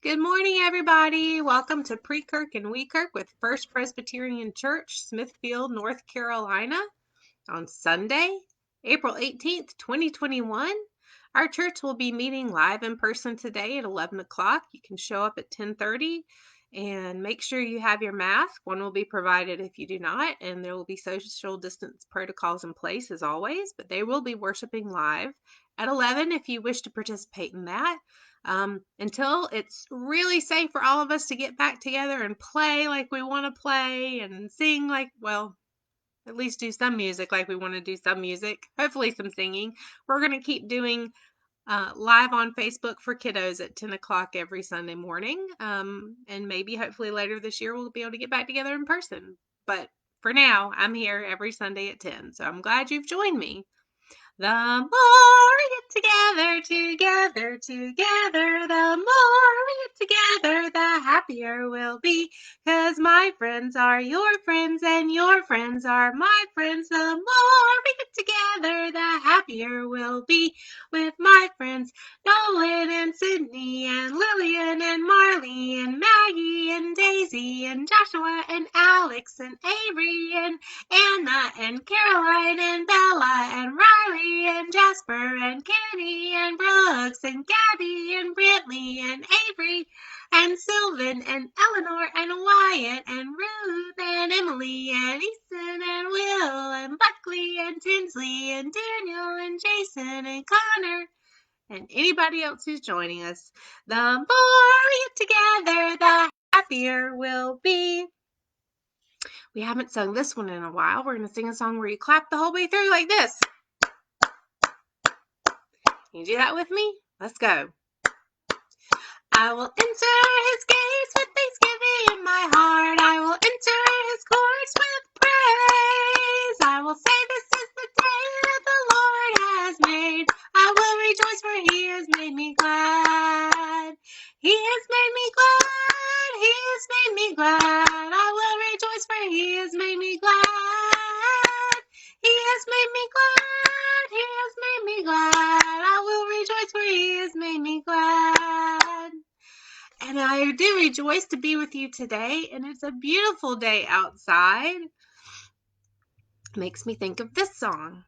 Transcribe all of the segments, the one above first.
Good morning, everybody. Welcome to PreKirk and WeKirk with First Presbyterian Church, Smithfield, North Carolina, on Sunday, April 18th, 2021. Our church will be meeting live in person today at 11 o'clock. You can show up at 10:30 and make sure you have your mask. One will be provided if you do not, and there will be social distance protocols in place as always, but they will be worshiping live at 11 if you wish to participate in that. Until it's really safe for all of us to get back together and play like we want to play and sing like, well, at least do some music like we want to do some music, hopefully some singing. We're going to keep doing live on Facebook for kiddos at 10 o'clock every Sunday morning. And maybe hopefully later this year we'll be able to get back together in person. But for now, I'm here every Sunday at 10. So I'm glad you've joined me. The more we get together, the more we get together, the happier we'll be. 'Cause my friends are your friends and your friends are my friends. The more we get together, the happier we'll be. With my friends, Nolan and Sydney and Lillian and Marley and Maggie and Daisy and Joshua and Alex and Avery and Anna and Caroline and Bella and Riley and Jasper and Kenny and Brooks and Gabby and Brittany and Avery and Sylvan and Eleanor and Wyatt and Ruth and Emily and Easton and Will and Buckley and Tinsley and Daniel and Jason and Connor and anybody else who's joining us. The more we get together, the happier we'll be. We haven't sung this one in a while. We're going to sing a song where you clap the whole way through like this. Can you do that with me? Let's go. I will enter his gates with thanksgiving in my heart. I will enter his courts with praise. I will say this is the day that the Lord has made. I will rejoice for he has made me glad. He has made me glad. He has made me glad. I will rejoice for he has made me glad. He has made me glad. He has made me glad. I will rejoice for he has made me glad. And I do rejoice to be with you today, and it's a beautiful day outside. Makes me think of this song.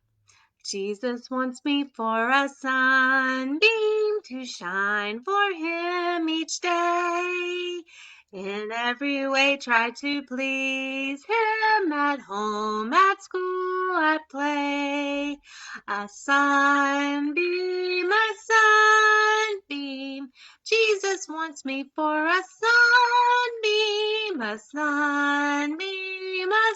Jesus wants me for a sunbeam to shine for him each day. In every way try to please him, at home, at school, at play. A sunbeam, Jesus wants me for a sunbeam, a sunbeam, a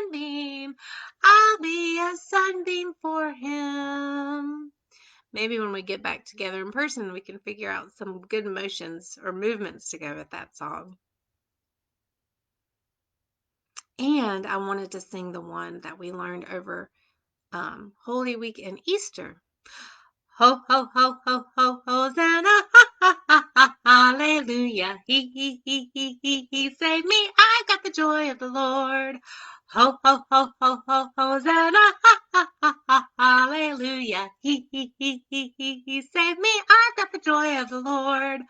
sunbeam. I'll be a sunbeam for him. Maybe when we get back together in person, we can figure out some good motions or movements to go with that song. And I wanted to sing the one that we learned over Holy Week and Easter. Ho, ho, ho, ho, ho, Hosanna, ha, ha, ha, ha, hallelujah. He saved me. I got the joy of the Lord. Ho, ho, ho, ho, ho, Hosanna, ha, ha, ha, ha, hallelujah. He saved me. I got the joy of the Lord.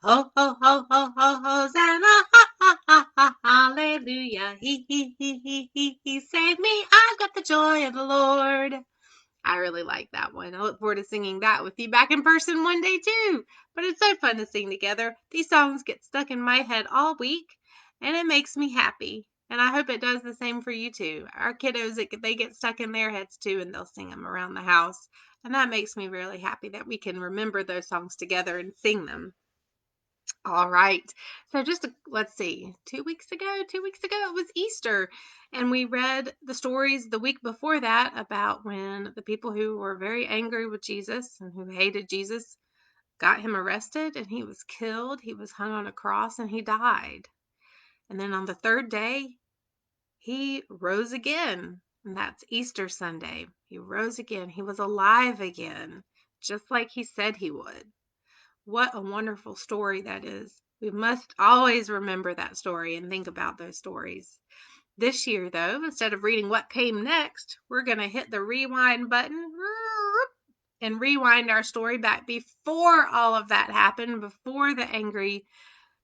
Ho, ho, ho, ho, ho, Hosanna, ha, ha, ha, ha, hallelujah. He saved me. I've got the joy of the Lord. I really like that one. I look forward to singing that with you back in person one day too. But it's so fun to sing together. These songs get stuck in my head all week, and it makes me happy. And I hope it does the same for you too. Our kiddos, they get stuck in their heads too, and they'll sing them around the house. And that makes me really happy that we can remember those songs together and sing them. All right. So let's see, 2 weeks ago it was Easter, and we read the stories the week before that about when the people who were very angry with Jesus and who hated Jesus got him arrested, and he was killed. He was hung on a cross and he died. And then on the third day, he rose again. And that's Easter Sunday. He rose again. He was alive again, just like he said he would. What a wonderful story that is. We must always remember that story and think about those stories. This year, though, instead of reading what came next, we're going to hit the rewind button and rewind our story back before all of that happened, before the angry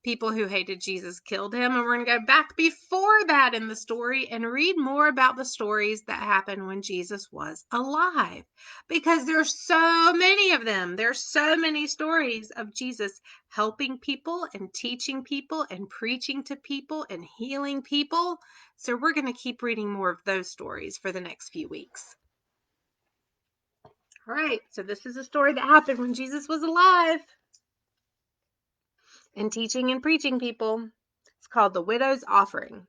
people who hated Jesus killed him. And we're going to go back before that in the story and read more about the stories that happened when Jesus was alive. Because there's so many of them. There's so many stories of Jesus helping people and teaching people and preaching to people and healing people. So we're going to keep reading more of those stories for the next few weeks. All right, so this is a story that happened when Jesus was alive and teaching and preaching people. It's called The Widow's Offering.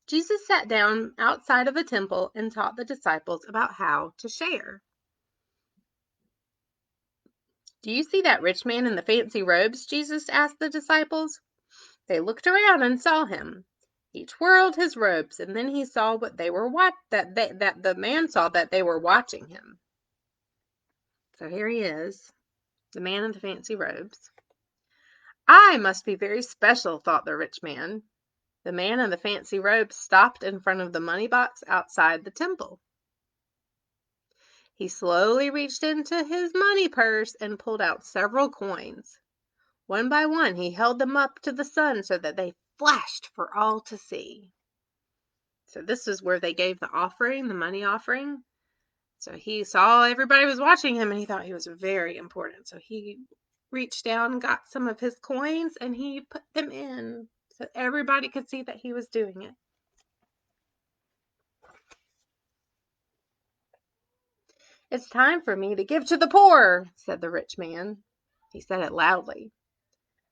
Jesus sat down outside of the temple and taught the disciples about how to share. "Do you see that rich man in the fancy robes?" Jesus asked the disciples. They looked around and saw him. He twirled his robes, and then he saw what they were that the man saw that they were watching him. So here he is, the man in the fancy robes. "I must be very special," thought the rich man. The man in the fancy robes stopped in front of the money box outside the temple. He slowly reached into his money purse and pulled out several coins. One by one, he held them up to the sun so that they flashed for all to see. So this is where they gave the offering, the money offering. So he saw everybody was watching him and he thought he was very important. So he reached down, got some of his coins, and he put them in so everybody could see that he was doing it. "It's time for me to give to the poor," said the rich man. He said it loudly.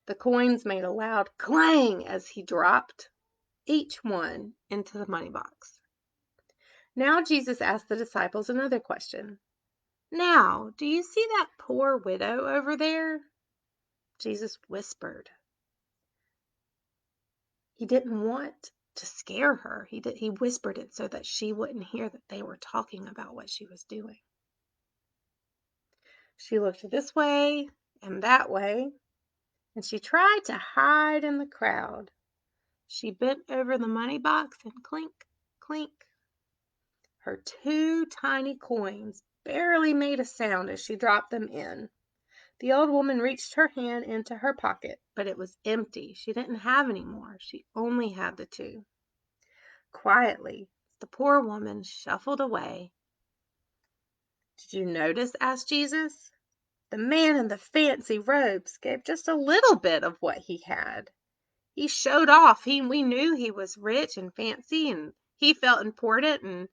The coins made a loud clang as he dropped each one into the money box. Now Jesus asked the disciples another question. "Now, do you see that poor widow over there?" Jesus whispered. He didn't want to scare her. He whispered it so that she wouldn't hear that they were talking about what she was doing. She looked this way and that way, and she tried to hide in the crowd. She bent over the money box and clink, clink. Her 2 tiny coins barely made a sound as she dropped them in. The old woman reached her hand into her pocket, but it was empty. She didn't have any more. She only had the 2. Quietly, the poor woman shuffled away. "Did you notice?" asked Jesus. "The man in the fancy robes gave just a little bit of what he had. He showed off. We knew he was rich and fancy, and he felt important, and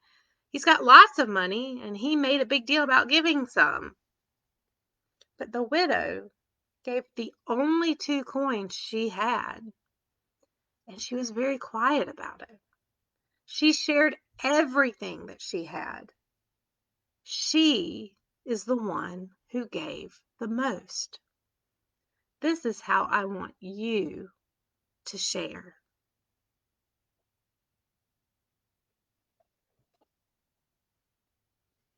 he's got lots of money, and he made a big deal about giving some. But the widow gave the only 2 coins she had, and she was very quiet about it. She shared everything that she had. She is the one who gave the most. This is how I want you to share."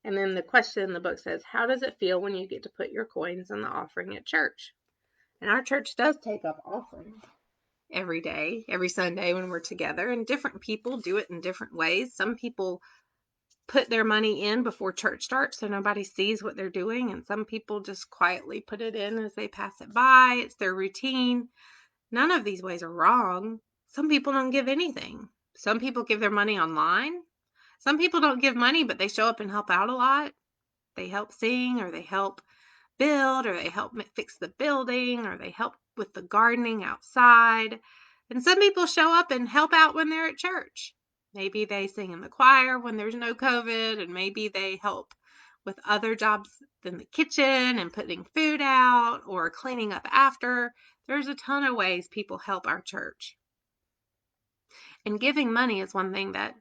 And then the question in the book says, "How does it feel when you get to put your coins in the offering at church?" And our church does take up offerings every day, every Sunday when we're together, and different people do it in different ways. Some people put their money in before church starts so nobody sees what they're doing, and some people just quietly put it in as they pass it by. It's their routine. None of these ways are wrong. Some people don't give anything. Some people give their money online. Some people don't give money, but they show up and help out a lot. They help sing, or they help build, or they help fix the building, or they help with the gardening outside. And some people show up and help out when they're at church. Maybe they sing in the choir when there's no COVID, and maybe they help with other jobs in the kitchen and putting food out or cleaning up after. There's a ton of ways people help our church. And giving money is one thing that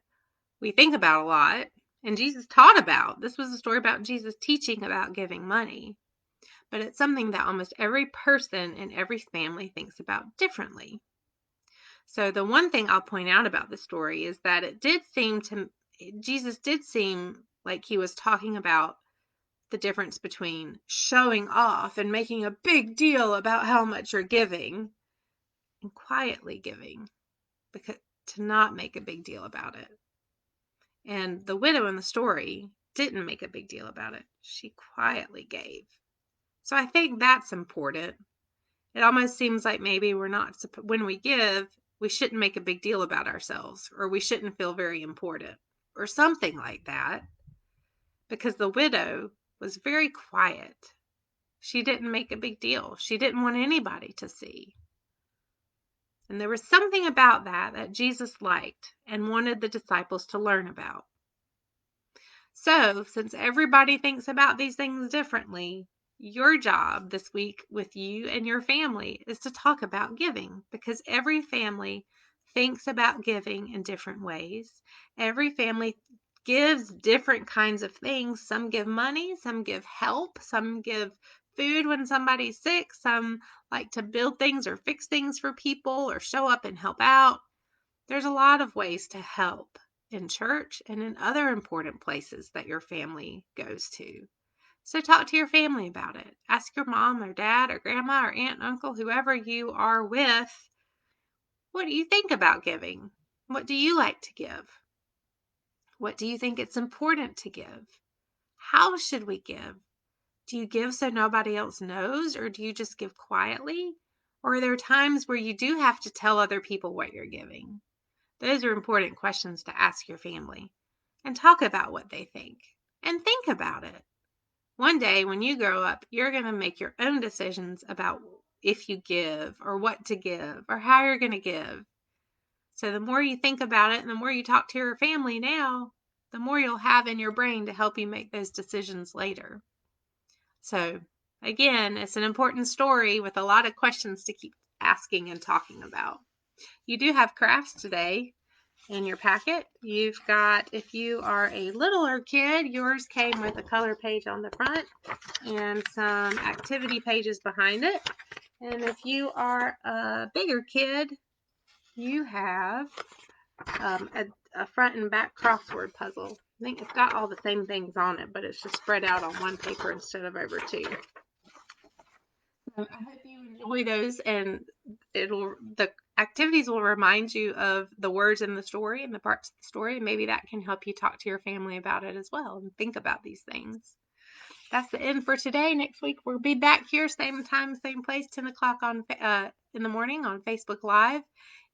we think about a lot, and Jesus taught about. This was a story about Jesus teaching about giving money. But it's something that almost every person in every family thinks about differently. So the one thing I'll point out about the story is that Jesus did seem like he was talking about the difference between showing off and making a big deal about how much you're giving and quietly giving, because to not make a big deal about it. And the widow in the story, didn't make a big deal about it. She quietly gave. So I think that's important. It almost seems like maybe we're not, when we give, we shouldn't make a big deal about ourselves, or we shouldn't feel very important, or something like that. Because the widow was very quiet. She didn't make a big deal. She didn't want anybody to see. And there was something about that Jesus liked and wanted the disciples to learn about. So, since everybody thinks about these things differently, your job this week with you and your family is to talk about giving, because every family thinks about giving in different ways. Every family gives different kinds of things. Some give money, some give help, some give food when somebody's sick, some like to build things or fix things for people or show up and help out. There's a lot of ways to help in church and in other important places that your family goes to. So talk to your family about it. Ask your mom or dad or grandma or aunt, uncle, whoever you are with, what do you think about giving? What do you like to give? What do you think it's important to give? How should we give? Do you give so nobody else knows, or do you just give quietly? Or are there times where you do have to tell other people what you're giving? Those are important questions to ask your family, and talk about what they think and think about it. One day when you grow up, you're going to make your own decisions about if you give or what to give or how you're going to give. So the more you think about it and the more you talk to your family now, the more you'll have in your brain to help you make those decisions later. So again, it's an important story with a lot of questions to keep asking and talking about. You do have crafts today in your packet. You've got, if you are a littler kid, yours came with a color page on the front and some activity pages behind it. And if you are a bigger kid, you have a front and back crossword puzzle. I think it's got all the same things on it, but it's just spread out on one paper instead of over two. I hope you enjoy those, and the activities will remind you of the words in the story and the parts of the story, and maybe that can help you talk to your family about it as well and think about these things. That's the end for today. Next week we'll be back here, same time, same place, 10 o'clock in the morning on Facebook Live,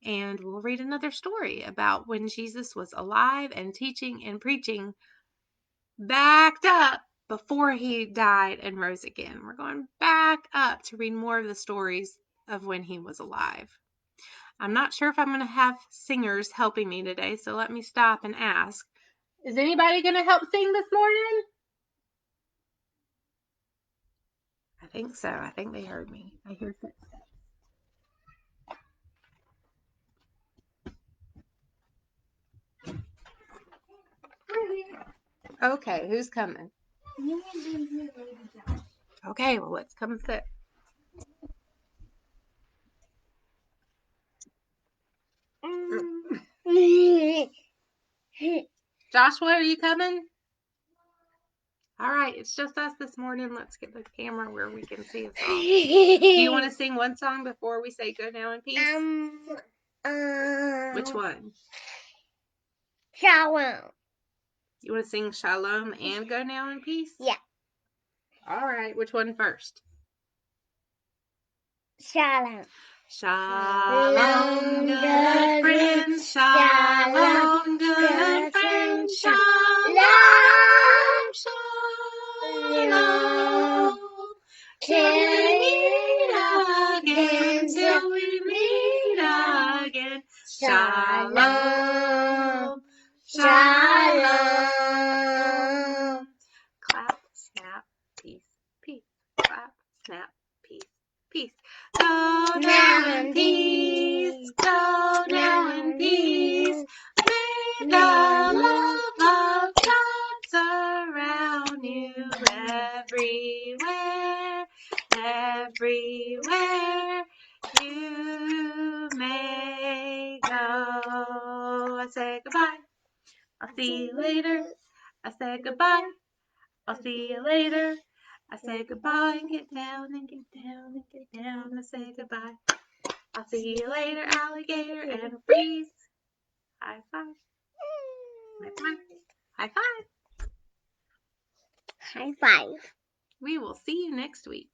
and we'll read another story about when Jesus was alive and teaching and preaching, backed up before he died and rose again. We're going back up to read more of the stories of when he was alive. I'm not sure if I'm going to have singers helping me today, so let me stop and ask. Is anybody going to help sing this morning? I think so. I think they heard me. I hear footsteps. Okay, who's coming? Okay, well, let's come sit. Joshua, are you coming? All right, it's just us this morning. Let's get the camera where we can see a song. Do you want to sing one song before we say go now in peace? Which one? Shalom. You want to sing Shalom and go now in peace? Yeah. All right, which one first? Shalom. Shalom, good friends. Shalom, good friends. Shalom, shalom. Till we meet again. Shalom, shalom. Clap, snap, peace, peace. Clap, snap, peace, peace. Go now in peace. Go now in peace. May the love of God surround you everywhere, everywhere you may go. I say goodbye. I'll see you later. I say goodbye. I'll see you later. I say goodbye and get down and get down and get down. I say goodbye. I'll see you later, alligator, and freeze. High five. High five. High five. High five. We will see you next week.